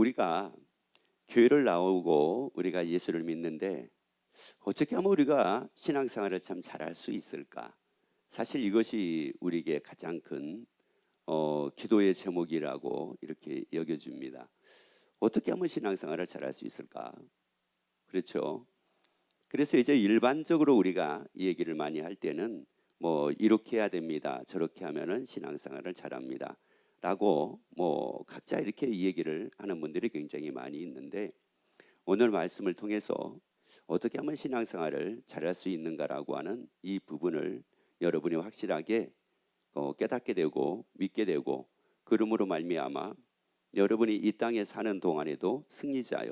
우리가 교회를 나오고 우리가 예수를 믿는데 어떻게 하면 우리가 신앙생활을 참 잘할 수 있을까? 사실 이것이 우리에게 가장 큰 기도의 제목이라고 이렇게 여겨집니다. 어떻게 하면 신앙생활을 잘할 수 있을까? 그렇죠. 그래서 이제 일반적으로 우리가 이 얘기를 많이 할 때는 뭐 이렇게 해야 됩니다. 저렇게 하면은 신앙생활을 잘합니다. 라고 뭐 각자 이렇게 이 얘기를 하는 분들이 굉장히 많이 있는데, 오늘 말씀을 통해서 어떻게 하면 신앙생활을 잘할 수 있는가라고 하는 이 부분을 여러분이 확실하게 깨닫게 되고 믿게 되고, 그러므로 말미암아 여러분이 이 땅에 사는 동안에도 승리자요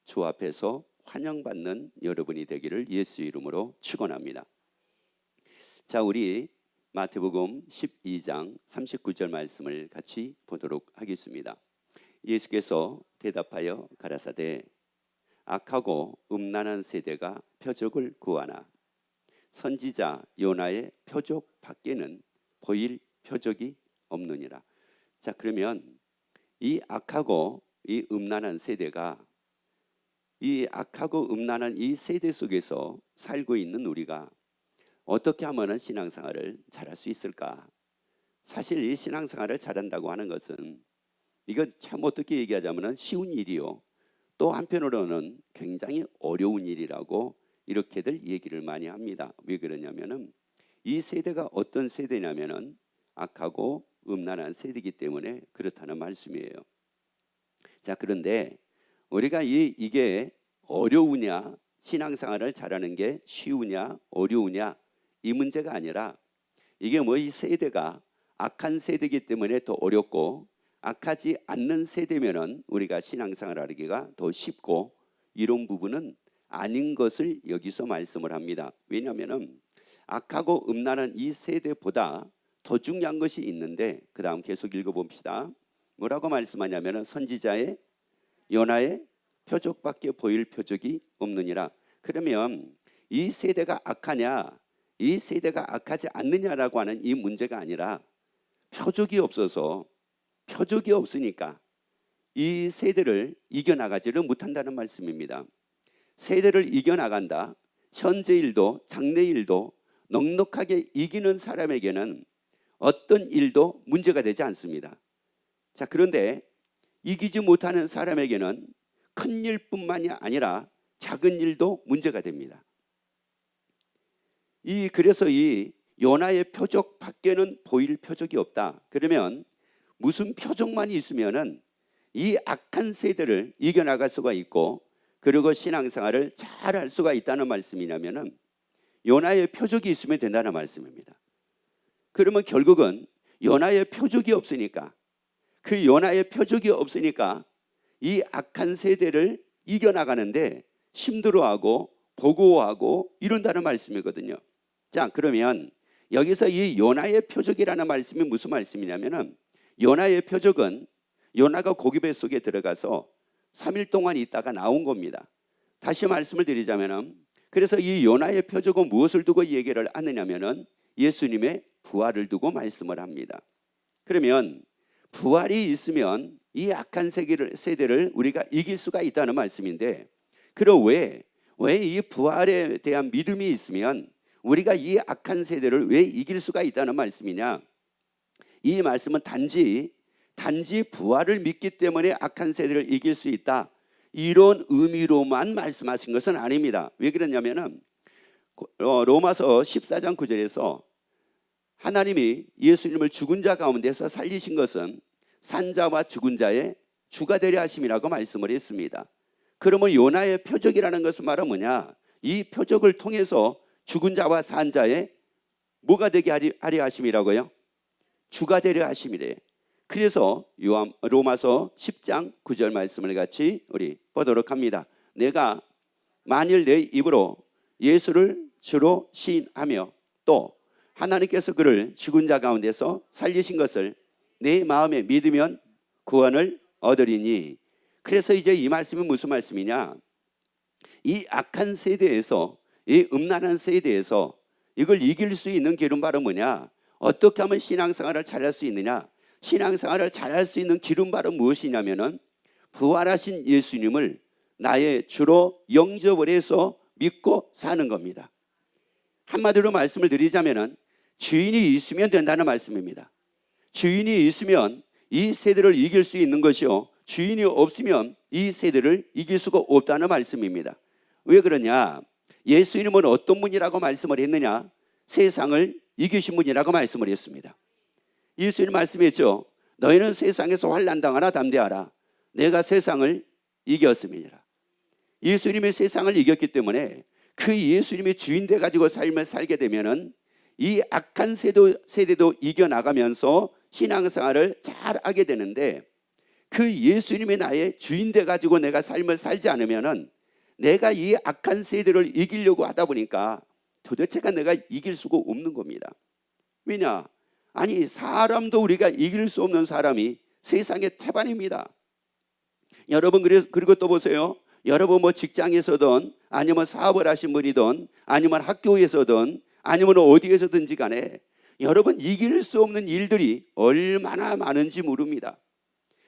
주 앞에서 환영받는 여러분이 되기를 예수 이름으로 축원합니다. 자, 우리 마태복음 12장 39절 말씀을 같이 보도록 하겠습니다. 예수께서 대답하여 가라사대 악하고 음란한 세대가 표적을 구하나 선지자 요나의 표적 밖에는 보일 표적이 없느니라. 자, 그러면 이 악하고 이 음란한 세대가, 이 악하고 음란한 이 세대 속에서 살고 있는 우리가 어떻게 하면 신앙생활을 잘할 수 있을까? 사실 이 신앙생활을 잘한다고 하는 것은 이거 참 어떻게 얘기하자면 쉬운 일이요, 또 한편으로는 굉장히 어려운 일이라고 이렇게들 얘기를 많이 합니다. 왜 그러냐면은 이 세대가 어떤 세대냐면은 악하고 음란한 세대이기 때문에 그렇다는 말씀이에요. 자, 그런데 우리가 이게 어려우냐, 신앙생활을 잘하는 게 쉬우냐 어려우냐 이 문제가 아니라, 이게 뭐 이 세대가 악한 세대이기 때문에 더 어렵고 악하지 않는 세대면은 우리가 신앙생활을 하기가 더 쉽고, 이런 부분은 아닌 것을 여기서 말씀을 합니다. 왜냐하면은 악하고 음란한 이 세대보다 더 중요한 것이 있는데, 그 다음 계속 읽어봅시다. 뭐라고 말씀하냐면은 선지자의 요나의 표적밖에 보일 표적이 없느니라. 그러면 이 세대가 악하냐, 이 세대가 악하지 않느냐라고 하는 이 문제가 아니라, 표적이 없으니까 이 세대를 이겨나가지를 못한다는 말씀입니다. 세대를 이겨나간다, 현재 일도 장래 일도 넉넉하게 이기는 사람에게는 어떤 일도 문제가 되지 않습니다. 자, 그런데 이기지 못하는 사람에게는 큰 일뿐만이 아니라 작은 일도 문제가 됩니다. 그래서 이 요나의 표적 밖에는 보일 표적이 없다. 그러면 무슨 표적만 있으면은 이 악한 세대를 이겨나갈 수가 있고, 그리고 신앙생활을 잘 할 수가 있다는 말씀이냐면은 요나의 표적이 있으면 된다는 말씀입니다. 그러면 결국은 요나의 표적이 없으니까, 그 요나의 표적이 없으니까 이 악한 세대를 이겨나가는데 힘들어하고 버거워하고 이런다는 말씀이거든요. 자, 그러면 여기서 이 요나의 표적이라는 말씀이 무슨 말씀이냐면은, 요나의 표적은 요나가 고기배 속에 들어가서 3일 동안 있다가 나온 겁니다. 다시 말씀을 드리자면은, 그래서 이 요나의 표적은 무엇을 두고 얘기를 하느냐면은 예수님의 부활을 두고 말씀을 합니다. 그러면 부활이 있으면 이 악한 세대를 우리가 이길 수가 있다는 말씀인데, 그럼 왜 이 부활에 대한 믿음이 있으면 우리가 이 악한 세대를 왜 이길 수가 있다는 말씀이냐? 이 말씀은 단지 부활을 믿기 때문에 악한 세대를 이길 수 있다, 이런 의미로만 말씀하신 것은 아닙니다. 왜 그러냐면은 로마서 14장 9절에서 하나님이 예수님을 죽은 자 가운데서 살리신 것은 산자와 죽은 자의 주가 되려 하심이라고 말씀을 했습니다. 그러면 요나의 표적이라는 것은 말은 뭐냐? 이 표적을 통해서 죽은 자와 산 자의 뭐가 되게 하려 하심이라고요? 주가 되려 하심이래. 그래서 로마서 10장 9절 말씀을 같이 우리 보도록 합니다. 내가 만일 내 입으로 예수를 주로 시인하며 또 하나님께서 그를 죽은 자 가운데서 살리신 것을 내 마음에 믿으면 구원을 얻으리니. 그래서 이제 이 말씀은 무슨 말씀이냐? 이 악한 세대에서, 이 음란한 세대에서 이걸 이길 수 있는 길은 바로 뭐냐? 어떻게 하면 신앙생활을 잘할 수 있느냐? 신앙생활을 잘할 수 있는 길은 바로 무엇이냐면은 부활하신 예수님을 나의 주로 영접을 해서 믿고 사는 겁니다. 한마디로 말씀을 드리자면 주인이 있으면 된다는 말씀입니다. 주인이 있으면 이 세대를 이길 수 있는 것이요, 주인이 없으면 이 세대를 이길 수가 없다는 말씀입니다. 왜 그러냐? 예수님은 어떤 분이라고 말씀을 했느냐? 세상을 이기신 분이라고 말씀을 했습니다. 예수님 말씀했죠. 너희는 세상에서 환난당하나 담대하라. 내가 세상을 이겼음이니라. 예수님이 세상을 이겼기 때문에 그 예수님이 주인 돼 가지고 삶을 살게 되면은 이 악한 세대도 이겨나가면서 신앙생활을 잘 하게 되는데, 그 예수님이 나의 주인 돼 가지고 내가 삶을 살지 않으면은 내가 이 악한 세대를 이기려고 하다 보니까 도대체가 내가 이길 수가 없는 겁니다. 왜냐? 아니, 사람도 우리가 이길 수 없는 사람이 세상의 태반입니다. 여러분, 그리고 또 보세요. 여러분 뭐 직장에서든 아니면 사업을 하신 분이든 아니면 학교에서든 아니면 어디에서든지 간에 여러분 이길 수 없는 일들이 얼마나 많은지 모릅니다.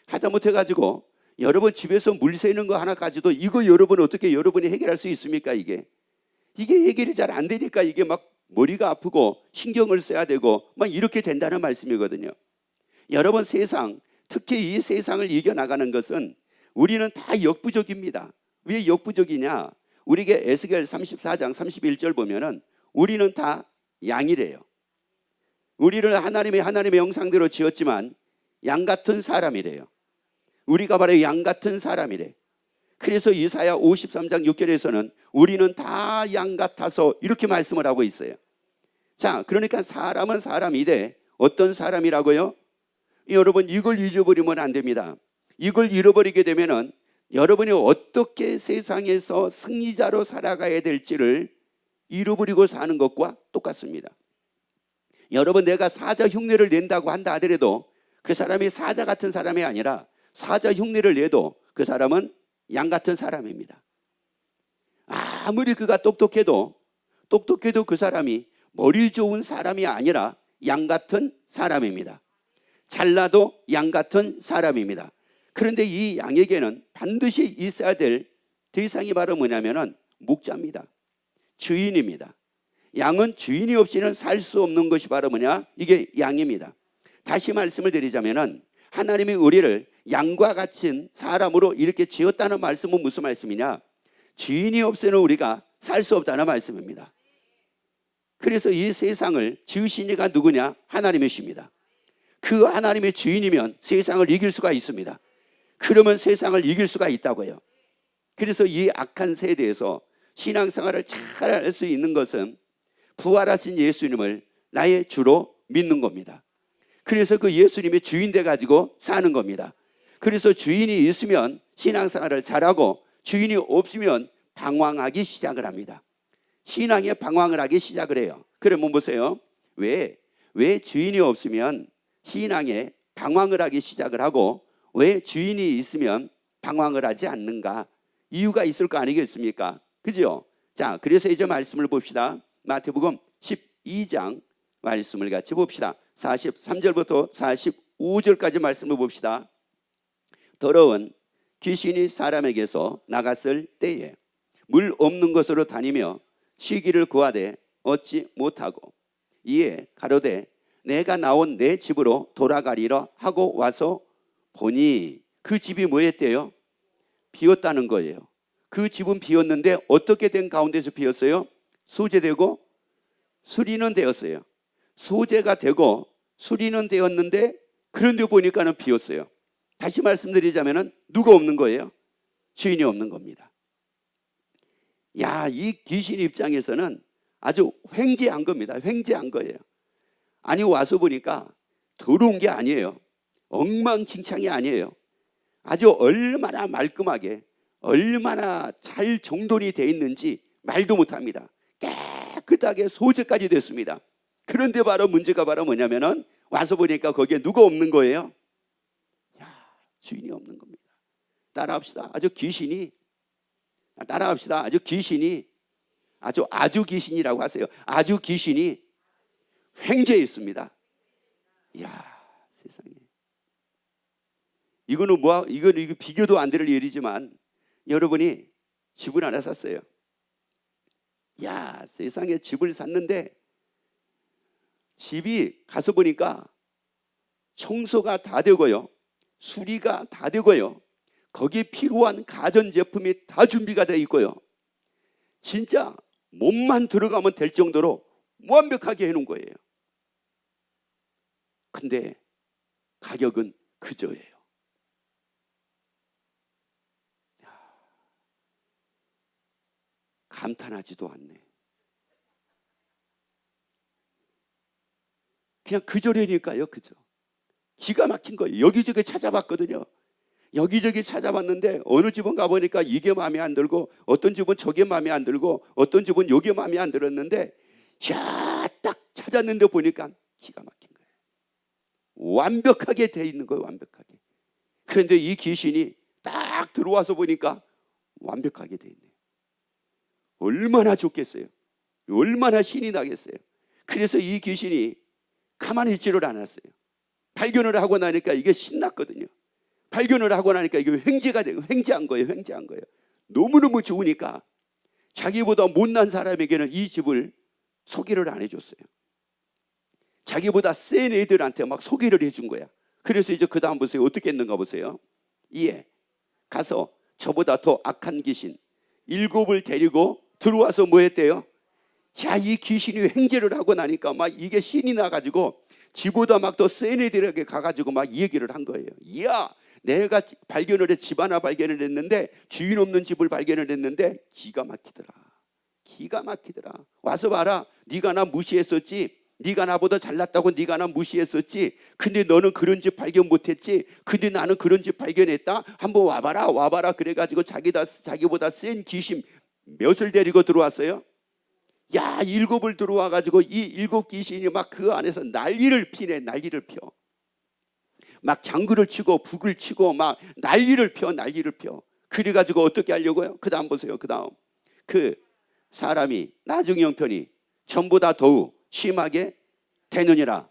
하다못해 가지고 여러분 집에서 물 새는 거 하나까지도 이거 여러분 어떻게 여러분이 해결할 수 있습니까? 이게 해결이 잘 안 되니까 이게 막 머리가 아프고 신경을 써야 되고 막 이렇게 된다는 말씀이거든요. 여러분, 세상, 특히 이 세상을 이겨나가는 것은 우리는 다 역부족입니다. 왜 역부족이냐? 우리에게 에스겔 34장 31절 보면은 우리는 다 양이래요. 우리를 하나님의 형상대로 지었지만 양 같은 사람이래요. 우리가 바로 양 같은 사람이래. 그래서 이사야 53장 6절에서는 우리는 다 양 같아서 이렇게 말씀을 하고 있어요. 자, 그러니까 사람은 사람이되 어떤 사람이라고요? 여러분, 이걸 잊어버리면 안 됩니다. 이걸 잃어버리게 되면은 여러분이 어떻게 세상에서 승리자로 살아가야 될지를 잃어버리고 사는 것과 똑같습니다. 여러분, 내가 사자 흉내를 낸다고 한다 하더라도 그 사람이 사자 같은 사람이 아니라 사자 흉내를 내도 그 사람은 양 같은 사람입니다. 아무리 그가 똑똑해도 그 사람이 머리 좋은 사람이 아니라 양 같은 사람입니다. 잘나도 양 같은 사람입니다. 그런데 이 양에게는 반드시 있어야 될 대상이 바로 뭐냐면은 목자입니다. 주인입니다. 양은 주인이 없이는 살 수 없는 것이 바로 뭐냐? 이게 양입니다. 다시 말씀을 드리자면은 하나님이 우리를 양과 같은 사람으로 이렇게 지었다는 말씀은 무슨 말씀이냐? 주인이 없이는 우리가 살 수 없다는 말씀입니다. 그래서 이 세상을 지으신 이가 누구냐? 하나님이십니다. 그 하나님의 주인이면 세상을 이길 수가 있습니다. 그러면 세상을 이길 수가 있다고요. 그래서 이 악한 세대에서 신앙생활을 잘 할 수 있는 것은 부활하신 예수님을 나의 주로 믿는 겁니다. 그래서 그 예수님의 주인 돼 가지고 사는 겁니다. 그래서 주인이 있으면 신앙생활을 잘하고 주인이 없으면 방황하기 시작을 합니다. 신앙에 방황을 하기 시작을 해요. 그러면 보세요. 왜 주인이 없으면 신앙에 방황을 하기 시작을 하고 왜 주인이 있으면 방황을 하지 않는가? 이유가 있을 거 아니겠습니까? 그죠? 자, 그래서 이제 말씀을 봅시다. 마태복음 12장 말씀을 같이 봅시다. 43절부터 45절까지 말씀을 봅시다. 더러운 귀신이 사람에게서 나갔을 때에 물 없는 곳으로 다니며 쉬기를 구하되 얻지 못하고 이에 가로되 내가 나온 내 집으로 돌아가리라 하고 와서 보니 그 집이 뭐였대요? 비었다는 거예요. 그 집은 비었는데 어떻게 된 가운데서 비었어요? 소재되고 수리는 되었어요. 소재가 되고 수리는 되었는데 그런데 보니까는 비었어요. 다시 말씀드리자면 누가 없는 거예요? 주인이 없는 겁니다. 야, 이 귀신 입장에서는 아주 횡재한 겁니다. 횡재한 거예요. 아니, 와서 보니까 더러운 게 아니에요. 엉망진창이 아니에요. 아주 얼마나 말끔하게 얼마나 잘 정돈이 되어 있는지 말도 못합니다. 깨끗하게 소재까지 됐습니다. 그런데 바로 문제가 바로 뭐냐면은 와서 보니까 거기에 누가 없는 거예요? 야, 주인이 없는 겁니다. 따라합시다. 아주 귀신이 아주 귀신이라고 하세요. 아주 귀신이 횡재해 있습니다. 이야, 세상에. 이거는 이거 비교도 안 될 일이지만 여러분이 집을 하나 샀어요. 야, 세상에 집을 샀는데 집이 가서 보니까 청소가 다 되고요, 수리가 다 되고요, 거기에 필요한 가전제품이 다 준비가 되어 있고요, 진짜 몸만 들어가면 될 정도로 완벽하게 해놓은 거예요. 근데 가격은 그저예요. 감탄하지도 않네. 그냥 그저래니까요. 그저. 기가 막힌 거예요. 여기저기 찾아봤거든요. 여기저기 찾아봤는데 어느 집은 가보니까 이게 마음에 안 들고, 어떤 집은 저게 마음에 안 들고, 어떤 집은 요게 마음에 안 들었는데, 야, 딱 찾았는데 보니까 기가 막힌 거예요. 완벽하게 돼 있는 거예요. 완벽하게. 그런데 이 귀신이 딱 들어와서 보니까 완벽하게 돼 있네요. 얼마나 좋겠어요. 얼마나 신이 나겠어요. 그래서 이 귀신이 가만히 있지를 않았어요. 발견을 하고 나니까 이게 신났거든요. 발견을 하고 나니까 이게 횡재가 되고, 횡재한 거예요. 횡재한 거예요. 너무너무 좋으니까 자기보다 못난 사람에게는 이 집을 소개를 안 해줬어요. 자기보다 센 애들한테 막 소개를 해준 거야. 그래서 이제 그 다음 보세요. 어떻게 했는가 보세요. 이에 가서 저보다 더 악한 귀신 7을 데리고 들어와서 뭐 했대요? 야, 이 귀신이 횡재를 하고 나니까 막 이게 신이 나가지고 지보다 막 더 센 애들에게 가가지고 막 이 얘기를 한 거예요. 이야, 내가 발견을 해, 집 하나 발견을 했는데, 주인 없는 집을 발견을 했는데 기가 막히더라. 기가 막히더라. 와서 봐라. 네가 나 무시했었지. 네가 나보다 잘났다고 네가 나 무시했었지. 근데 너는 그런 집 발견 못했지. 근데 나는 그런 집 발견했다. 한번 와봐라, 와봐라. 그래가지고 자기보다 센 귀신 몇을 데리고 들어왔어요? 야, 7을 들어와가지고 이 7 귀신이 막 그 안에서 난리를 피네. 난리를 펴. 막 장구를 치고 북을 치고 막 난리를 펴. 그래가지고 어떻게 하려고요? 그 다음 보세요. 그 다음 그 사람이 나중 형편이 전보다 더욱 심하게 되느니라.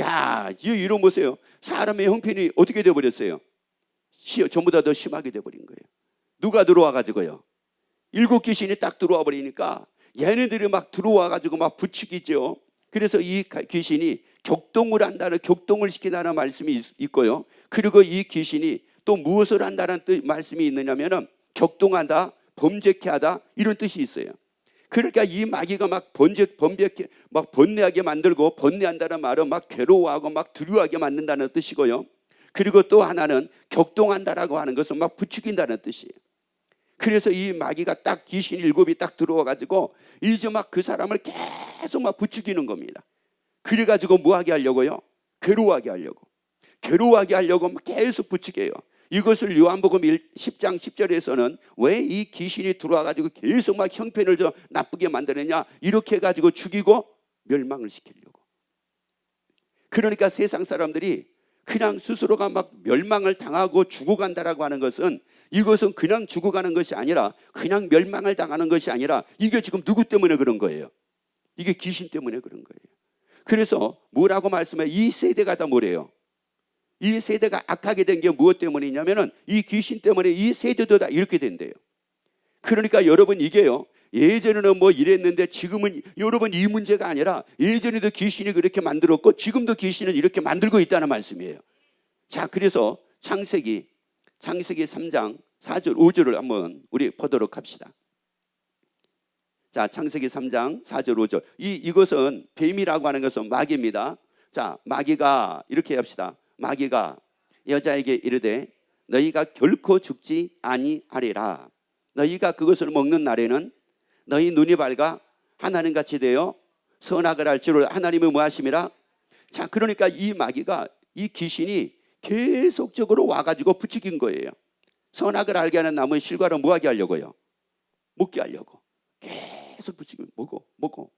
야, 이런 보세요. 사람의 형편이 어떻게 되어버렸어요? 전보다 더 심하게 되어버린 거예요. 누가 들어와가지고요? 7 귀신이 딱 들어와 버리니까 얘네들이 막 들어와가지고 막 부추기죠. 그래서 이 귀신이 격동을 한다는, 격동을 시킨다는 말씀이 있고요. 그리고 이 귀신이 또 무엇을 한다는 말씀이 있느냐면은 격동한다, 범죄케 하다, 이런 뜻이 있어요. 그러니까 이 마귀가 막 번뇌하게 만들고, 번뇌한다는 말은 막 괴로워하고 막 두려워하게 만든다는 뜻이고요. 그리고 또 하나는 격동한다라고 하는 것은 막 부추긴다는 뜻이에요. 그래서 이 마귀가 딱 귀신 7이 딱 들어와가지고 이제 막 그 사람을 계속 막 부추기는 겁니다. 그래가지고 뭐 하게 하려고요? 괴로워하게 하려고 막 계속 부추겨요. 이것을 요한복음 10장 10절에서는 왜 이 귀신이 들어와가지고 계속 막 형편을 좀 나쁘게 만드느냐, 이렇게 해가지고 죽이고 멸망을 시키려고. 그러니까 세상 사람들이 그냥 스스로가 막 멸망을 당하고 죽어간다라고 하는 것은, 이것은 그냥 죽어가는 것이 아니라, 그냥 멸망을 당하는 것이 아니라, 이게 지금 누구 때문에 그런 거예요? 이게 귀신 때문에 그런 거예요. 그래서 뭐라고 말씀해요? 이 세대가 다 뭐래요? 이 세대가 악하게 된 게 무엇 때문이냐면은 이 귀신 때문에 이 세대도 다 이렇게 된대요. 그러니까 여러분, 이게요, 예전에는 뭐 이랬는데 지금은, 여러분, 이 문제가 아니라 예전에도 귀신이 그렇게 만들었고 지금도 귀신은 이렇게 만들고 있다는 말씀이에요. 자, 그래서 창세기 3장 4절 5절을 한번 우리 보도록 합시다. 자, 창세기 3장 4절 5절. 이것은 뱀이라고 하는 것은 마귀입니다. 자, 마귀가 이렇게 합시다. 마귀가 여자에게 이르되 너희가 결코 죽지 아니하리라. 너희가 그것을 먹는 날에는 너희 눈이 밝아 하나님같이 되어 선악을 알지로. 하나님이 뭐 하심이라? 자, 그러니까 이 마귀가, 이 귀신이 계속적으로 와가지고 부추긴 거예요. 선악을 알게 하는 나무의 실과를 뭐 하게 하려고요? 먹게 하려고. 계속 부추기면 먹어.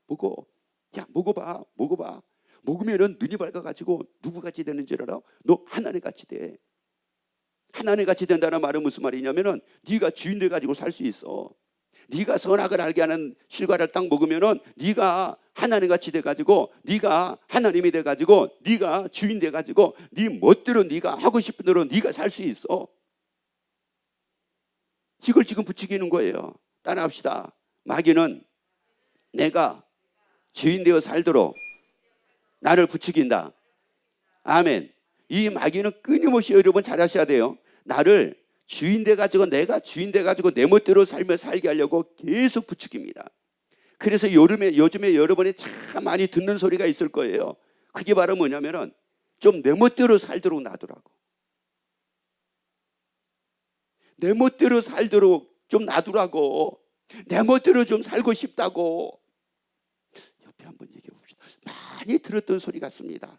야, 먹어봐. 먹으면은 눈이 밝아가지고 누구같이 되는 줄 알아? 너 하나님같이 돼. 하나님같이 된다는 말은 무슨 말이냐면은 네가 주인 돼가지고 살 수 있어. 네가 선악을 알게 하는 실과를 딱 먹으면은 네가 하나님 같이 돼가지고 네가 하나님이 돼가지고 네가 주인 돼가지고 네 멋대로 네가 하고 싶은 대로 네가 살 수 있어. 이걸 지금 부추기는 거예요. 따라합시다. 마귀는 내가 주인 되어 살도록 나를 부추긴다. 아멘. 이 마귀는 끊임없이 여러분 잘 하셔야 돼요. 나를 주인 돼가지고 내가 주인 돼가지고 내 멋대로 삶을 살게 하려고 계속 부추깁니다. 그래서 요즘에 여러분이 참 많이 듣는 소리가 있을 거예요. 그게 바로 뭐냐면은 좀 내 멋대로 살도록 놔두라고. 내 멋대로 살도록 좀 놔두라고. 내 멋대로 좀 살고 싶다고. 옆에 한번 얘기해 봅시다. 많이 들었던 소리 같습니다.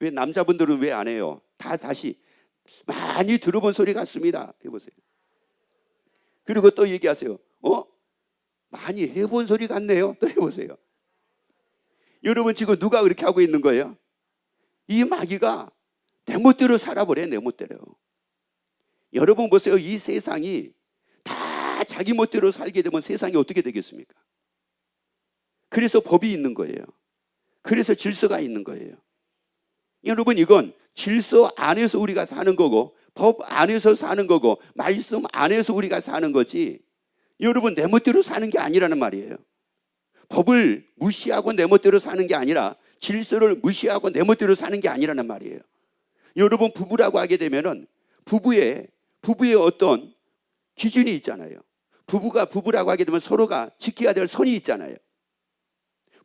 왜 남자분들은 왜 안 해요? 다시 많이 들어본 소리 같습니다. 해보세요. 그리고 또 얘기하세요. 많이 해본 소리 같네요. 또 해보세요. 여러분 지금 누가 그렇게 하고 있는 거예요? 이 마귀가 내 멋대로 살아버려요. 내 멋대로. 여러분 보세요. 이 세상이 다 자기 멋대로 살게 되면 세상이 어떻게 되겠습니까? 그래서 법이 있는 거예요. 그래서 질서가 있는 거예요. 여러분 이건 질서 안에서 우리가 사는 거고 법 안에서 사는 거고 말씀 안에서 우리가 사는 거지, 여러분 내 멋대로 사는 게 아니라는 말이에요. 법을 무시하고 내 멋대로 사는 게 아니라 질서를 무시하고 내 멋대로 사는 게 아니라는 말이에요. 여러분 부부라고 하게 되면은 부부의 어떤 기준이 있잖아요. 부부가 부부라고 하게 되면 서로가 지켜야 될 선이 있잖아요.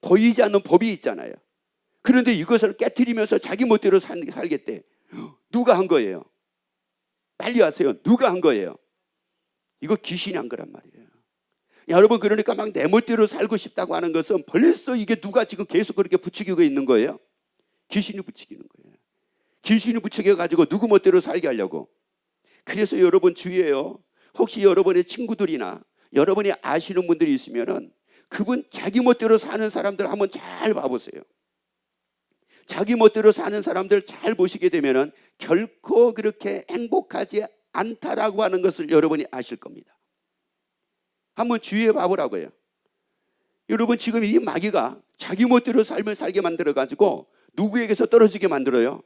보이지 않는 법이 있잖아요. 그런데 이것을 깨트리면서 자기 멋대로 살겠대. 누가 한 거예요? 빨리 하세요. 누가 한 거예요? 이거 귀신이 한 거란 말이에요. 여러분 그러니까 막 내 멋대로 살고 싶다고 하는 것은 벌써 이게 누가 지금 계속 그렇게 부추기고 있는 거예요? 귀신이 부추기는 거예요. 귀신이 부추겨가지고 누구 멋대로 살게 하려고. 그래서 여러분 주의해요. 혹시 여러분의 친구들이나 여러분이 아시는 분들이 있으면은 그분 자기 멋대로 사는 사람들 한번 잘 봐보세요. 자기 멋대로 사는 사람들 잘 보시게 되면은 결코 그렇게 행복하지 않다라고 하는 것을 여러분이 아실 겁니다. 한번 주의해 봐보라고요. 여러분 지금 이 마귀가 자기 멋대로 삶을 살게 만들어가지고 누구에게서 떨어지게 만들어요?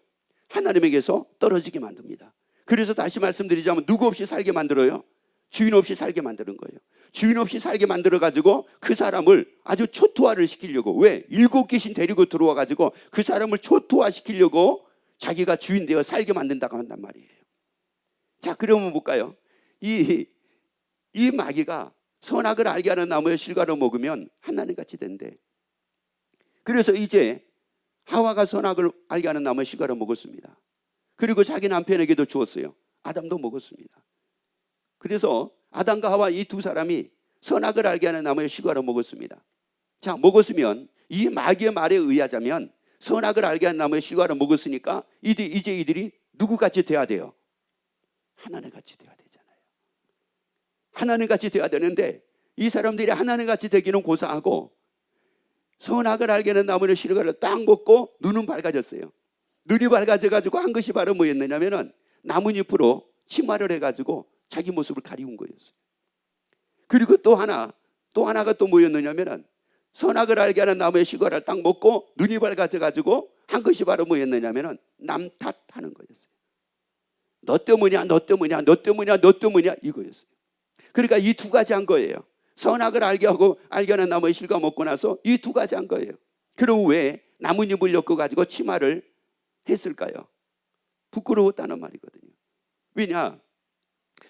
하나님에게서 떨어지게 만듭니다. 그래서 다시 말씀드리자면 누구 없이 살게 만들어요? 주인 없이 살게 만드는 거예요. 주인 없이 살게 만들어가지고 그 사람을 아주 초토화를 시키려고, 왜? 7귀신 데리고 들어와가지고 그 사람을 초토화시키려고 자기가 주인 되어 살게 만든다고 한단 말이에요. 자, 그러면 볼까요? 이 마귀가 선악을 알게 하는 나무의 실과를 먹으면 하나님같이 된대. 그래서 이제 하와가 선악을 알게 하는 나무의 실과를 먹었습니다. 그리고 자기 남편에게도 주었어요. 아담도 먹었습니다. 그래서 아담과 하와 이 두 사람이 선악을 알게 하는 나무의 실과를 먹었습니다. 자, 먹었으면 이 마귀의 말에 의하자면 선악을 알게 하는 나무의 실과를 먹었으니까 이제 이들이 누구같이 돼야 돼요? 하나님같이 돼야 되잖아요. 하나님같이 돼야 되는데 이 사람들이 하나님같이 되기는 고사하고 선악을 알게 하는 나무의 실과를 딱 먹고 눈은 밝아졌어요. 눈이 밝아져가지고 한 것이 바로 뭐였느냐면은 나뭇잎으로 치마를 해가지고 자기 모습을 가리운 거였어요. 그리고 또 하나가 또 뭐였느냐면은 선악을 알게 하는 나무의 실과를 딱 먹고 눈이 밝아져가지고 한 것이 바로 뭐였느냐면은 남 탓하는 거였어요. 너 때문이야, 너 때문이야, 너 때문이야, 너 때문이야 이거였어요. 그러니까 이 두 가지 한 거예요. 선악을 알게 하는 나무의 실과 먹고 나서 이 두 가지 한 거예요. 그리고 왜 나뭇잎을 엮어가지고 치마를 했을까요? 부끄러웠다는 말이거든요. 왜냐?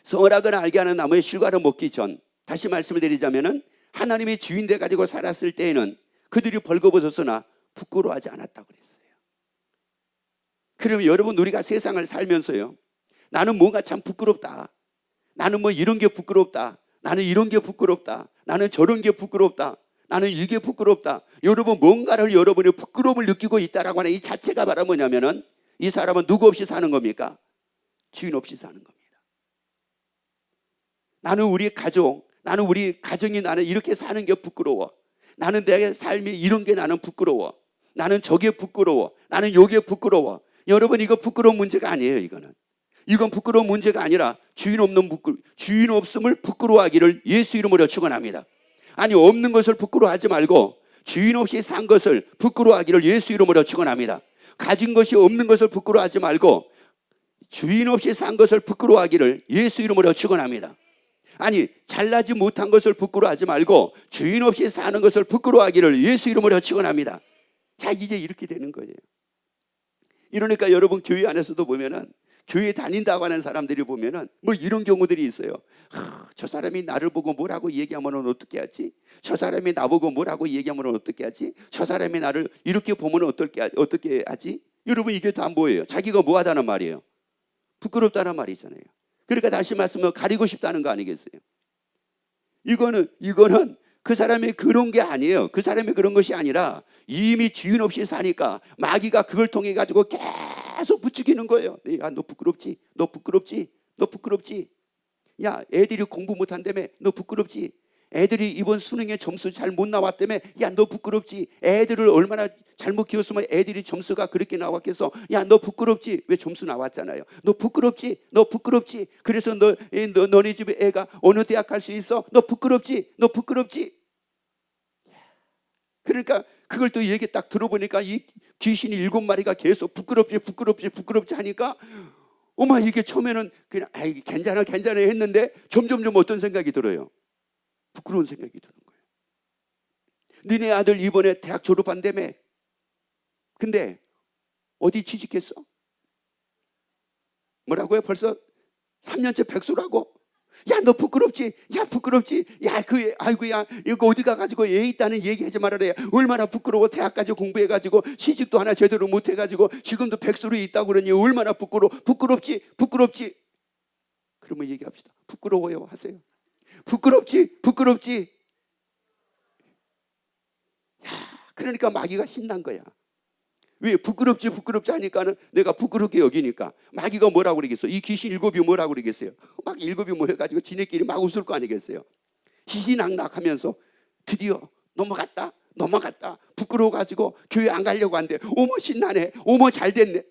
선악을 알게 하는 나무의 실과를 먹기 전, 다시 말씀을 드리자면은 하나님의 주인 돼 가지고 살았을 때에는 그들이 벌거벗었으나 부끄러워하지 않았다고 그랬어요. 그러면 여러분 우리가 세상을 살면서요, 나는 뭔가 참 부끄럽다, 나는 뭐 이런 게 부끄럽다, 나는 이런 게 부끄럽다, 나는 저런 게 부끄럽다, 나는 이게 부끄럽다. 여러분 뭔가를 여러분의 부끄러움을 느끼고 있다라고 하는 이 자체가 바로 뭐냐면은 이 사람은 누구 없이 사는 겁니까? 주인 없이 사는 겁니다. 나는 우리 가정이 나는 이렇게 사는 게 부끄러워. 나는 내 삶이 이런 게 나는 부끄러워. 나는 저게 부끄러워. 나는 요게 부끄러워. 여러분 이거 부끄러운 문제가 아니에요. 이건 부끄러운 문제가 아니라 주인 없음을 부끄러워하기를 예수 이름으로 축원합니다. 아니 없는 것을 부끄러워하지 말고 주인 없이 산 것을 부끄러워하기를 예수 이름으로 축원합니다. 가진 것이 없는 것을 부끄러워하지 말고 주인 없이 산 것을 부끄러워하기를 예수 이름으로 축원합니다. 아니 잘나지 못한 것을 부끄러워하지 말고 주인 없이 사는 것을 부끄러워하기를 예수 이름으로 축원합니다. 자, 이제 이렇게 되는 거예요. 이러니까 여러분 교회 안에서도 보면은 교회 다닌다고 하는 사람들이 보면은 뭐 이런 경우들이 있어요. 저 사람이 나를 보고 뭐라고 얘기하면 어떻게 하지? 저 사람이 나보고 뭐라고 얘기하면 어떻게 하지? 저 사람이 나를 이렇게 보면 어떻게 하지? 여러분 이게 다 뭐예요? 자기가 뭐 하다는 말이에요? 부끄럽다는 말이잖아요. 그러니까 다시 말씀하면 가리고 싶다는 거 아니겠어요? 이거는 그 사람이 그런 게 아니에요. 그 사람이 그런 것이 아니라 이미 주인 없이 사니까 마귀가 그걸 통해 가지고 계속 부추기는 거예요. 야, 너 부끄럽지? 너 부끄럽지? 너 부끄럽지? 야, 애들이 공부 못한다며? 너 부끄럽지? 애들이 이번 수능에 점수 잘 못 나왔다며? 야, 너 부끄럽지? 애들을 얼마나 잘못 키웠으면 애들이 점수가 그렇게 나왔겠어? 야, 너 부끄럽지? 왜 점수 나왔잖아요. 너 부끄럽지? 너 부끄럽지? 그래서 너네 집 애가 어느 대학 갈 수 있어? 너 부끄럽지? 너 부끄럽지? 그러니까 그걸 또 얘기 딱 들어보니까 이 귀신이 7마리가 계속 부끄럽지 하니까 어마 이게 처음에는 그냥 괜찮아 했는데 점점 어떤 생각이 들어요? 부끄러운 생각이 드는 거예요. 니네 아들 이번에 대학 졸업한다며? 근데 어디 취직했어? 뭐라고요? 벌써 3년째 백수라고? 야, 너 부끄럽지? 야, 부끄럽지? 야, 아이고야, 이거 어디 가가지고 애 있다는 얘기하지 말아라. 얼마나 부끄러워. 대학까지 공부해가지고 시집도 하나 제대로 못해가지고 지금도 백수로 있다고 그러니 얼마나 부끄럽지? 그러면 얘기합시다. 부끄러워요 하세요. 부끄럽지? 야, 그러니까 마귀가 신난 거야. 왜? 부끄럽지 하니까는 내가 부끄럽게 여기니까. 마귀가 뭐라고 그러겠어? 이 귀신 7이 뭐라고 그러겠어요? 막 7이 모여가지고 지네끼리 막 웃을 거 아니겠어요? 희희낙낙하면서 드디어 넘어갔다. 부끄러워가지고 교회 안 가려고 한대. 어머 신나네. 어머 잘 됐네.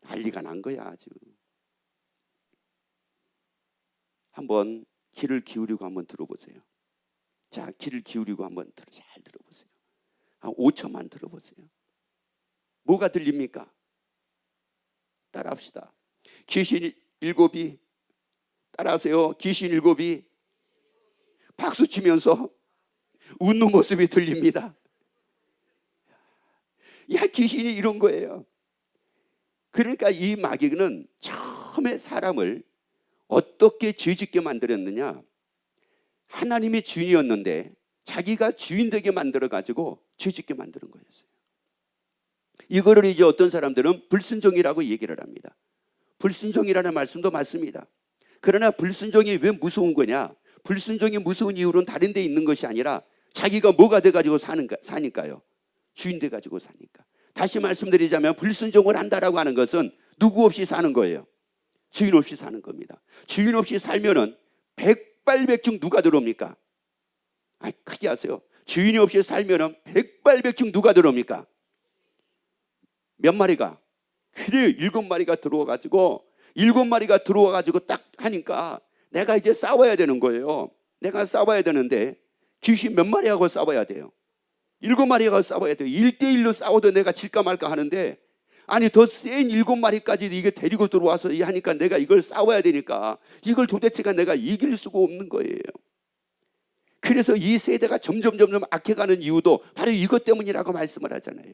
난리가 난 거야 아주. 한번 귀를 기울이고 한번 들어보세요. 자, 귀를 기울이고 한번 잘 들어보세요. 한 5초만 들어보세요. 뭐가 들립니까? 따라합시다. 귀신 7이 따라하세요. 귀신 7이 박수 치면서 웃는 모습이 들립니다. 야, 귀신이 이런 거예요. 그러니까 이 마귀는 처음에 사람을 어떻게 죄짓게 만들었느냐? 하나님이 주인이었는데 자기가 주인 되게 만들어가지고 죄짓게 만드는 거였어요. 이거를 이제 어떤 사람들은 불순종이라고 얘기를 합니다. 불순종이라는 말씀도 맞습니다. 그러나 불순종이 왜 무서운 거냐? 불순종이 무서운 이유는 다른 데 있는 것이 아니라 자기가 뭐가 돼가지고 사니까요. 주인 돼가지고 사니까. 다시 말씀드리자면 불순종을 한다라고 하는 것은 누구 없이 사는 거예요. 주인 없이 사는 겁니다. 주인 없이 살면은 백발백중 누가 들어옵니까? 크게 하세요. 주인이 없이 살면은 백발백중 누가 들어옵니까? 몇 마리가? 그래 7마리가 들어와가지고 딱 하니까 내가 이제 싸워야 되는 거예요. 내가 싸워야 되는데 귀신 몇 마리하고 싸워야 돼요? 7마리하고 싸워야 돼요. 1대1로 싸워도 내가 질까 말까 하는데 아니 더 센 7마리까지 이게 데리고 들어와서 하니까 내가 이걸 싸워야 되니까 이걸 도대체가 내가 이길 수가 없는 거예요. 그래서 이 세대가 점점 악해가는 이유도 바로 이것 때문이라고 말씀을 하잖아요.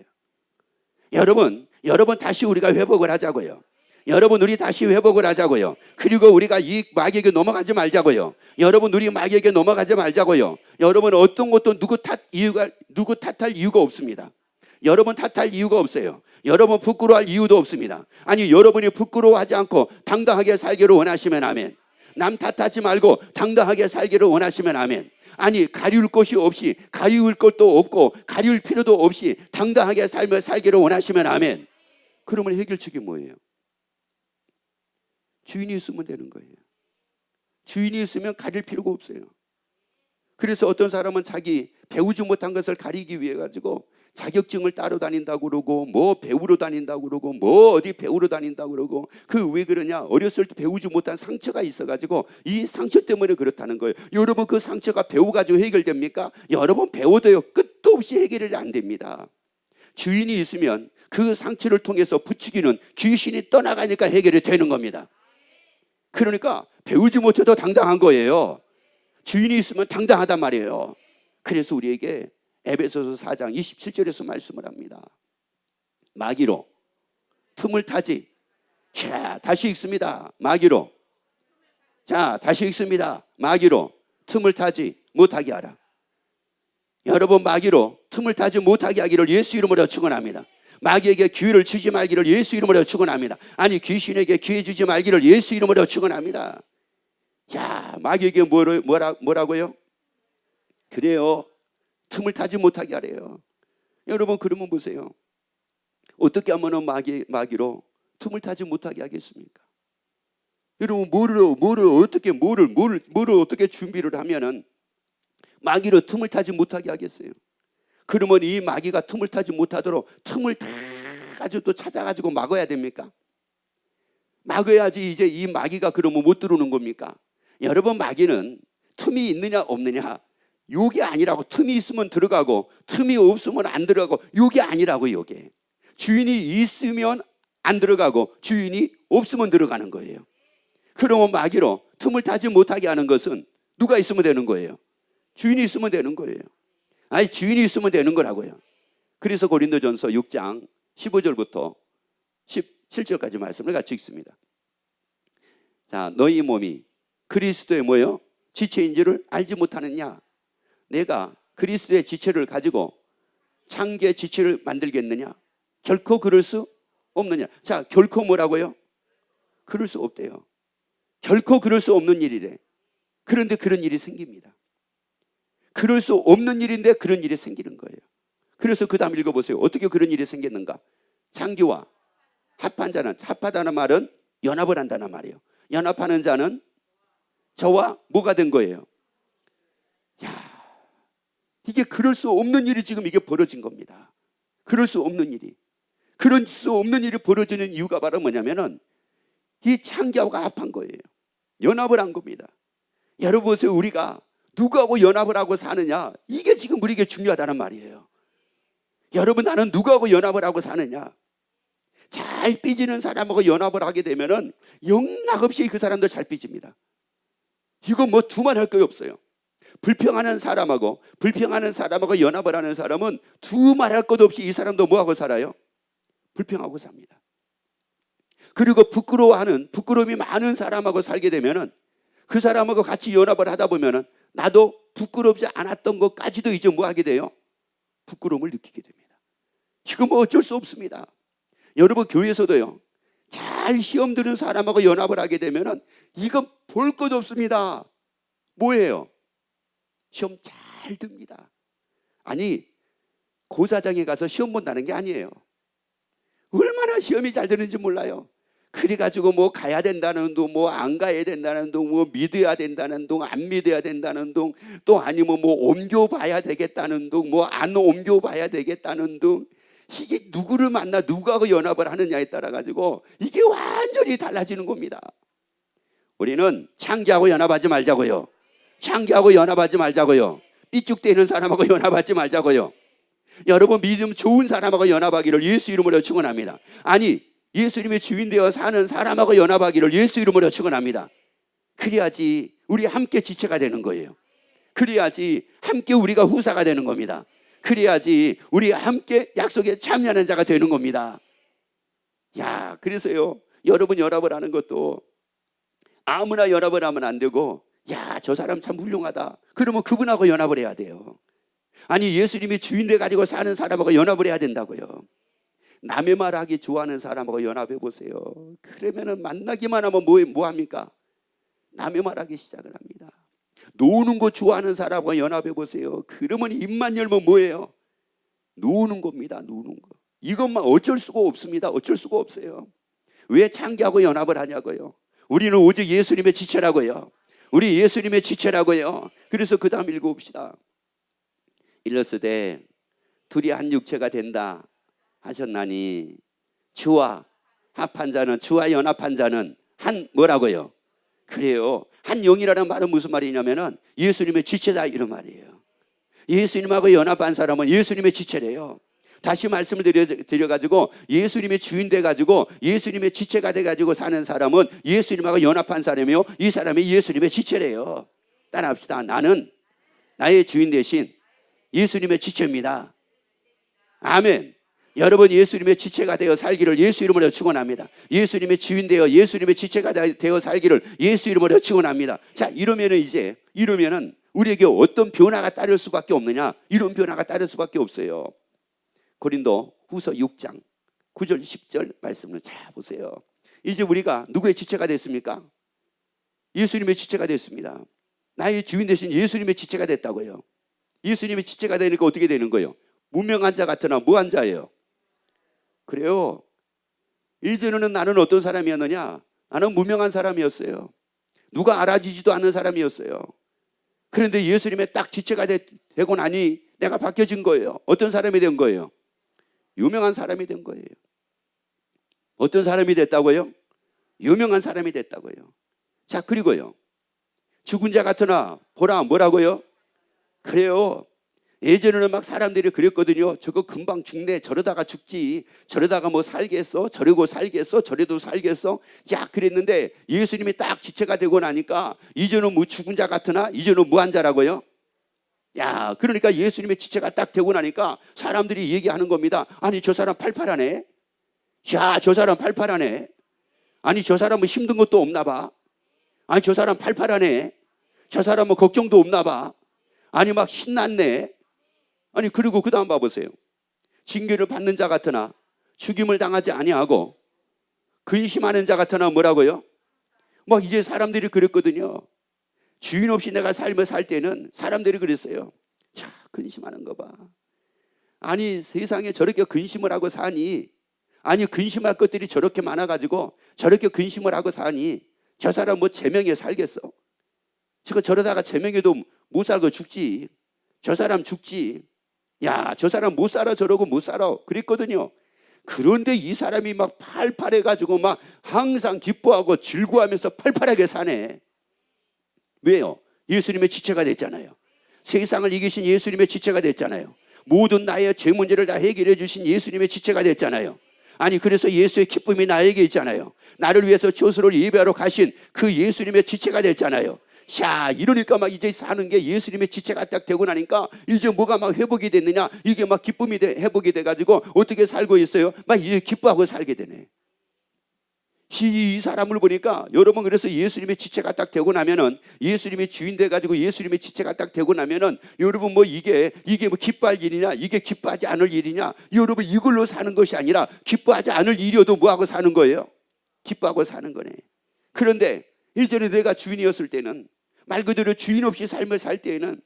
여러분 다시 우리가 회복을 하자고요. 여러분 우리 다시 회복을 하자고요. 그리고 우리가 이 마귀에게 넘어가지 말자고요. 여러분 우리 마귀에게 넘어가지 말자고요. 여러분 어떤 것도 누구 탓할 이유가 없습니다. 여러분 탓할 이유가 없어요. 여러분 부끄러워할 이유도 없습니다. 아니 여러분이 부끄러워하지 않고 당당하게 살기를 원하시면 아멘. 남 탓하지 말고 당당하게 살기를 원하시면 아멘. 아니 가리울 것이 없이 가리울 것도 없고 가리울 필요도 없이 당당하게 살기를 원하시면 아멘. 그러면 해결책이 뭐예요? 주인이 있으면 되는 거예요. 주인이 있으면 가릴 필요가 없어요. 그래서 어떤 사람은 자기 배우지 못한 것을 가리기 위해 가지고 자격증을 따러 다닌다고 그러고 뭐 배우러 다닌다고 그러고 뭐 어디 배우러 다닌다고 그러고 그 왜 그러냐? 어렸을 때 배우지 못한 상처가 있어가지고 이 상처 때문에 그렇다는 거예요. 여러분 그 상처가 배워가지고 해결됩니까? 여러분 배워도요 끝도 없이 해결이 안 됩니다. 주인이 있으면 그 상처를 통해서 부추기는 귀신이 떠나가니까 해결이 되는 겁니다. 그러니까 배우지 못해도 당당한 거예요. 주인이 있으면 당당하단 말이에요. 그래서 우리에게 에베소서 4장 27절에서 말씀을 합니다. 마귀로 틈을 타지. 자, 다시 읽습니다. 마귀로. 자, 다시 읽습니다. 마귀로 틈을 타지 못하게 하라. 여러분 마귀로 틈을 타지 못하게 하기를 예수 이름으로 축원합니다. 마귀에게 기회를 주지 말기를 예수 이름으로 축원합니다. 아니 귀신에게 기회 주지 말기를 예수 이름으로 축원합니다. 야, 마귀에게 뭐라고요? 그래요. 틈을 타지 못하게 하래요. 여러분 그러면 보세요. 어떻게 하면 마귀로 틈을 타지 못하게 하겠습니까? 여러분 뭐를 어떻게 준비를 하면은 마귀로 틈을 타지 못하게 하겠어요? 그러면 이 마귀가 틈을 타지 못하도록 틈을 다 가지고 또 찾아가지고 막아야 됩니까? 막아야지 이제 이 마귀가 그러면 못 들어오는 겁니까? 여러분 마귀는 틈이 있느냐 없느냐 요게 아니라고. 틈이 있으면 들어가고 틈이 없으면 안 들어가고 요게 아니라고. 요게 주인이 있으면 안 들어가고 주인이 없으면 들어가는 거예요. 그러면 마귀로 틈을 타지 못하게 하는 것은 누가 있으면 되는 거예요? 주인이 있으면 되는 거예요. 아니 주인이 있으면 되는 거라고요. 그래서 고린도전서 6장 15절부터 17절까지 말씀을 같이 읽습니다. 자, 너희 몸이 그리스도의 뭐요? 지체인 줄을 알지 못하느냐? 내가 그리스도의 지체를 가지고 창기의 지체를 만들겠느냐? 결코 그럴 수 없느냐? 자, 결코 뭐라고요? 그럴 수 없대요. 결코 그럴 수 없는 일이래. 그런데 그런 일이 생깁니다. 그럴 수 없는 일인데 그런 일이 생기는 거예요. 그래서 그 다음 읽어보세요. 어떻게 그런 일이 생겼는가? 창기와 합한 자는, 합하다는 말은 연합을 한다는 말이에요. 연합하는 자는 저와 뭐가 된 거예요? 야, 이게 그럴 수 없는 일이 지금 이게 벌어진 겁니다. 그럴 수 없는 일이. 그럴 수 없는 일이 벌어지는 이유가 바로 뭐냐면은 이 창기하고 합한 거예요. 연합을 한 겁니다. 여러분 보세요. 우리가 누구하고 연합을 하고 사느냐, 이게 지금 우리에게 중요하다는 말이에요. 여러분 나는 누구하고 연합을 하고 사느냐? 잘 삐지는 사람하고 연합을 하게 되면은 영락없이 그 사람도 잘 삐집니다. 이거 뭐 두말할 거 없어요. 불평하는 사람하고 연합을 하는 사람은 두말할 것 없이 이 사람도 뭐하고 살아요? 불평하고 삽니다. 그리고 부끄러움이 많은 사람하고 살게 되면은 그 사람하고 같이 연합을 하다 보면은 나도 부끄럽지 않았던 것까지도 이제 뭐 하게 돼요? 부끄러움을 느끼게 됩니다. 이거 뭐 어쩔 수 없습니다. 여러분 교회에서도요, 잘 시험 드는 사람하고 연합을 하게 되면은 이건 볼 것 없습니다. 뭐예요? 시험 잘 듭니다. 아니 고사장에 가서 시험 본다는 게 아니에요. 얼마나 시험이 잘 되는지 몰라요. 그래가지고 뭐 가야 된다는 둥, 뭐 안 가야 된다는 둥, 뭐 믿어야 된다는 둥, 안 믿어야 된다는 둥, 또 아니면 뭐 옮겨봐야 되겠다는 둥, 뭐 안 옮겨봐야 되겠다는 둥. 이게 누구를 만나 누구하고 연합을 하느냐에 따라 가지고 이게 완전히 달라지는 겁니다. 우리는 창기하고 연합하지 말자고요. 창기하고 연합하지 말자고요. 삐죽대는 사람하고 연합하지 말자고요. 여러분 믿음 좋은 사람하고 연합하기를 예수 이름으로 축원합니다. 아니 예수님의 주인 되어 사는 사람하고 연합하기를 예수 이름으로 축원합니다. 그래야지 우리 함께 지체가 되는 거예요. 그래야지 함께 우리가 후사가 되는 겁니다. 그래야지 우리 함께 약속에 참여하는 자가 되는 겁니다. 야, 그래서요 여러분 연합을 하는 것도 아무나 연합을 하면 안 되고, 야, 저 사람 참 훌륭하다 그러면 그분하고 연합을 해야 돼요. 아니 예수님이 주인 돼가지고 사는 사람하고 연합을 해야 된다고요. 남의 말하기 좋아하는 사람하고 연합해 보세요. 그러면은 만나기만 하면 뭐 합니까? 남의 말하기 시작을 합니다. 노는 거 좋아하는 사람하고 연합해 보세요. 그러면 입만 열면 뭐예요? 노는 겁니다. 노는 거. 이것만 어쩔 수가 없습니다. 어쩔 수가 없어요. 왜 창기하고 연합을 하냐고요? 우리는 오직 예수님의 지체라고요. 우리 예수님의 지체라고요. 그래서 그 다음 읽어봅시다. 일러스되 둘이 한 육체가 된다 하셨나니 주와 합한 자는, 주와 연합한 자는 한 뭐라고요? 그래요. 한 영이라는 말은 무슨 말이냐면은 예수님의 지체다 이런 말이에요. 예수님하고 연합한 사람은 예수님의 지체래요. 다시 말씀을 드려가지고 예수님의 주인 돼가지고 예수님의 지체가 돼가지고 사는 사람은 예수님하고 연합한 사람이요, 이 사람이 예수님의 지체래요. 따라합시다. 나는 나의 주인 대신 예수님의 지체입니다. 아멘. 여러분, 예수님의 지체가 되어 살기를 예수 이름으로 축원합니다. 예수님의 주인 되어 예수님의 지체가 되어 살기를 예수 이름으로 축원합니다. 자, 이러면은 우리에게 어떤 변화가 따를 수밖에 없느냐? 이런 변화가 따를 수밖에 없어요. 고린도 후서 6장 9절 10절 말씀을 잘 보세요. 이제 우리가 누구의 지체가 됐습니까? 예수님의 지체가 됐습니다. 나의 주인 대신 예수님의 지체가 됐다고요. 예수님의 지체가 되니까 어떻게 되는 거예요? 무명한 자 같으나 무한 자예요. 그래요. 이전에는 나는 어떤 사람이었느냐? 나는 무명한 사람이었어요. 누가 알아주지도 않는 사람이었어요. 그런데 예수님의 딱 지체가 되고 나니 내가 바뀌어진 거예요. 어떤 사람이 된 거예요? 유명한 사람이 된 거예요. 어떤 사람이 됐다고요? 유명한 사람이 됐다고요. 자, 그리고요, 죽은 자 같으나 보라 뭐라고요? 그래요. 예전에는 막 사람들이 그랬거든요. 저거 금방 죽네, 저러다가 죽지, 저러다가 뭐 살겠어, 저러고 살겠어, 저래도 살겠어, 야 그랬는데 예수님이 딱 지체가 되고 나니까 이제는 뭐 죽은 자 같으나 이제는 무한 자라고요. 야, 그러니까 예수님의 지체가 딱 되고 나니까 사람들이 얘기하는 겁니다. 아니 저 사람 팔팔하네. 야, 저 사람 팔팔하네. 아니 저 사람은 힘든 것도 없나 봐. 아니 저 사람 팔팔하네. 저 사람은 걱정도 없나 봐. 아니 막 신났네. 아니 그리고 그 다음 봐보세요. 징계를 받는 자 같으나 죽임을 당하지 아니하고 근심하는 자 같으나 뭐라고요? 막 이제 사람들이 그랬거든요. 주인 없이 내가 삶을 살 때는 사람들이 그랬어요. 자, 근심하는 거 봐. 아니 세상에 저렇게 근심을 하고 사니, 아니 근심할 것들이 저렇게 많아가지고 저렇게 근심을 하고 사니 저 사람 뭐 제명에 살겠어? 저러다가 제명에도 못 살고 죽지. 저 사람 죽지. 야, 저 사람 못 살아, 저러고 못 살아 그랬거든요. 그런데 이 사람이 막 팔팔해가지고 막 항상 기뻐하고 즐거워하면서 팔팔하게 사네. 왜요? 예수님의 지체가 됐잖아요. 세상을 이기신 예수님의 지체가 됐잖아요. 모든 나의 죄 문제를 다 해결해 주신 예수님의 지체가 됐잖아요. 아니 그래서 예수의 기쁨이 나에게 있잖아요. 나를 위해서 조수를 예배하러 가신 그 예수님의 지체가 됐잖아요. 자, 이러니까 막 이제 사는 게 예수님의 지체가 딱 되고 나니까 이제 뭐가 막 회복이 됐느냐, 이게 막 기쁨이 회복이 돼가지고 어떻게 살고 있어요? 막 이제 기뻐하고 살게 되네. 이 사람을 보니까 여러분, 그래서 예수님의 지체가 딱 되고 나면은, 예수님의 주인 돼가지고 예수님의 지체가 딱 되고 나면은 여러분 뭐 이게 뭐 기뻐할 일이냐, 이게 기뻐하지 않을 일이냐, 여러분 이걸로 사는 것이 아니라 기뻐하지 않을 일이어도 뭐하고 사는 거예요? 기뻐하고 사는 거네. 그런데 이전에 내가 주인이었을 때는, 말 그대로 주인 없이 삶을 살 때에는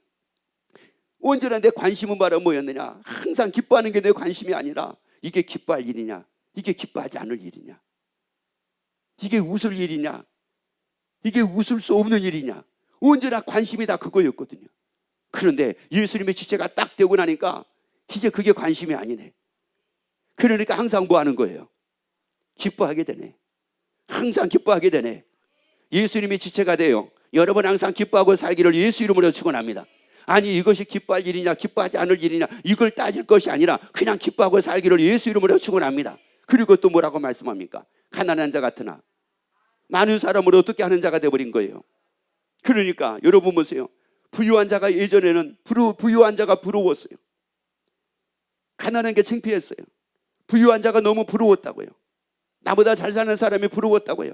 언제나 내 관심은 바로 뭐였느냐, 항상 기뻐하는 게 내 관심이 아니라 이게 기뻐할 일이냐, 이게 기뻐하지 않을 일이냐, 이게 웃을 일이냐, 이게 웃을 수 없는 일이냐, 언제나 관심이 다 그거였거든요. 그런데 예수님의 지체가 딱 되고 나니까 이제 그게 관심이 아니네. 그러니까 항상 뭐 하는 거예요? 기뻐하게 되네. 항상 기뻐하게 되네. 예수님의 지체가 돼요. 여러분 항상 기뻐하고 살기를 예수 이름으로 축원합니다. 아니 이것이 기뻐할 일이냐 기뻐하지 않을 일이냐 이걸 따질 것이 아니라 그냥 기뻐하고 살기를 예수 이름으로 축원합니다. 그리고 또 뭐라고 말씀합니까? 가난한 자 같으나 많은 사람을 어떻게 하는 자가 되어버린 거예요. 그러니까 여러분 보세요. 부유한 자가 예전에는 부유한 자가 부러웠어요. 가난한 게 창피했어요. 부유한 자가 너무 부러웠다고요. 나보다 잘 사는 사람이 부러웠다고요.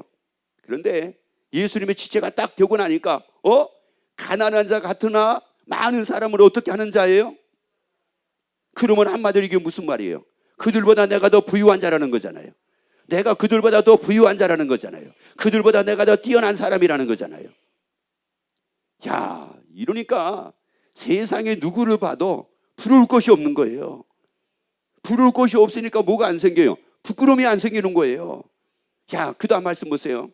그런데 예수님의 지체가 딱 되고 나니까 가난한 자 같으나 많은 사람을 어떻게 하는 자예요? 그러면 한마디로 이게 무슨 말이에요? 그들보다 내가 더 부유한 자라는 거잖아요. 내가 그들보다 더 부유한 자라는 거잖아요. 그들보다 내가 더 뛰어난 사람이라는 거잖아요. 야, 이러니까 세상에 누구를 봐도 부러울 것이 없는 거예요. 부러울 것이 없으니까 뭐가 안 생겨요? 부끄러움이 안 생기는 거예요. 자, 그 다음 말씀 보세요.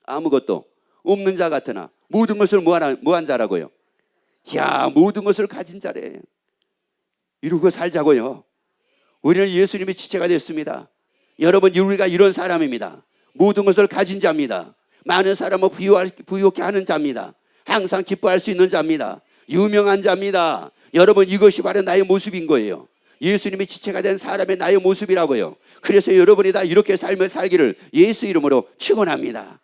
아무것도 없는 자 같으나 모든 것을 뭐한 자라고요? 야, 모든 것을 가진 자래. 이루고 살자고요. 우리는 예수님의 지체가 됐습니다. 여러분, 우리가 이런 사람입니다. 모든 것을 가진 자입니다. 많은 사람을 부유하게 하는 자입니다. 항상 기뻐할 수 있는 자입니다. 유명한 자입니다. 여러분, 이것이 바로 나의 모습인 거예요. 예수님의 지체가 된 사람의 나의 모습이라고요. 그래서 여러분이 다 이렇게 삶을 살기를 예수 이름으로 축원합니다.